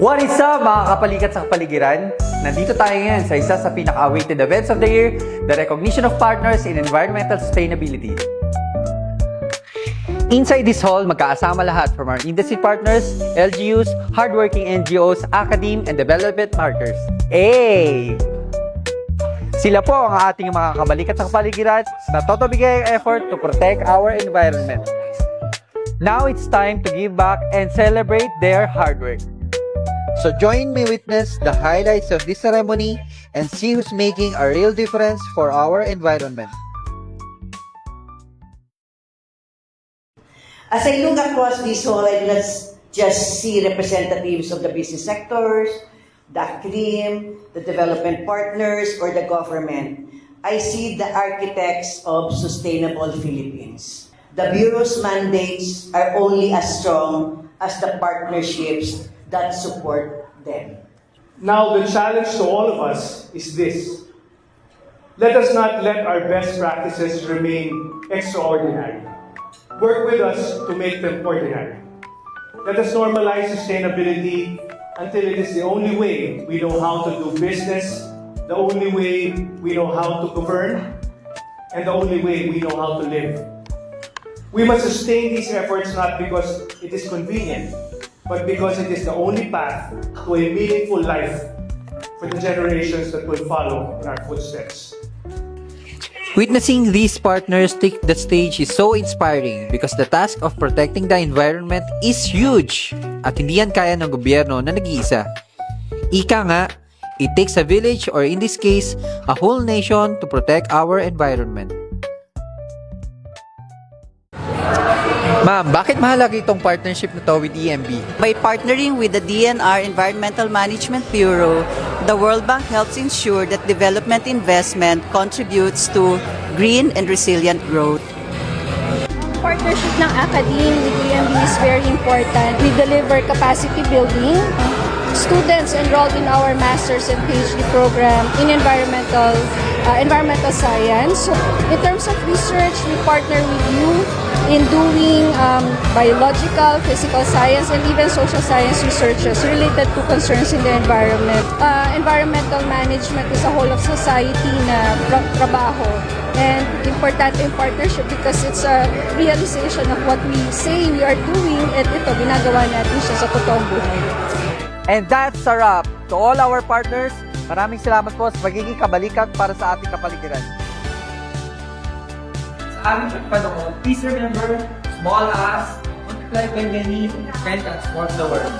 What is up mga kapalikat sa kapaligiran? Nandito tayo ngayon sa isa sa pinaka-awaited events of the year, the recognition of partners in environmental sustainability. Inside this hall, magkakasama lahat from our industry partners, LGUs, hardworking NGOs, academe, and development partners. Hey! Sila po ang ating mga kabalikat sa kapaligiran na totobigay ang effort to protect our environment. Now it's time to give back and celebrate their hard work. So join me witness the highlights of this ceremony and see who's making a real difference for our environment. As I look across this hall, I do not just see representatives of the business sectors, the academe, the development partners, or the government. I see the architects of sustainable Philippines. The Bureau's mandates are only as strong as the partnerships that support them. Now, the challenge to all of us is this. Let us not let our best practices remain extraordinary. Work with us to make them ordinary. Let us normalize sustainability until it is the only way we know how to do business, the only way we know how to govern, and the only way we know how to live. We must sustain these efforts not because it is convenient, but because it is the only path to a meaningful life for the generations that will follow in our footsteps. Witnessing these partners take the stage is so inspiring because the task of protecting the environment is huge at hindi yan kaya ng gobyerno na nag-iisa. Ika nga, it takes a village or in this case, a whole nation to protect our environment. Ma'am, bakit mahalaga itong partnership na to with EMB? By partnering with the DNR Environmental Management Bureau, the World Bank helps ensure that development investment contributes to green and resilient growth. Partnership ng academe with EMB is very important. We deliver capacity building. Students enrolled in our master's and PhD program in environmental science. So, in terms of research, we partner with you in doing biological, physical science, and even social science researches related to concerns in the environment. Environmental management is a whole of society na trabaho. And importante yung partnership because it's a realization of what we say we are doing at ito, ginagawa natin siya sa totoong buhay. And that's a wrap. To all our partners, maraming salamat po sa pagiging kabalikat para sa ating kapaligiran. Sa aming pagpanahon, please remember, small acts multiplied by many can transform the world.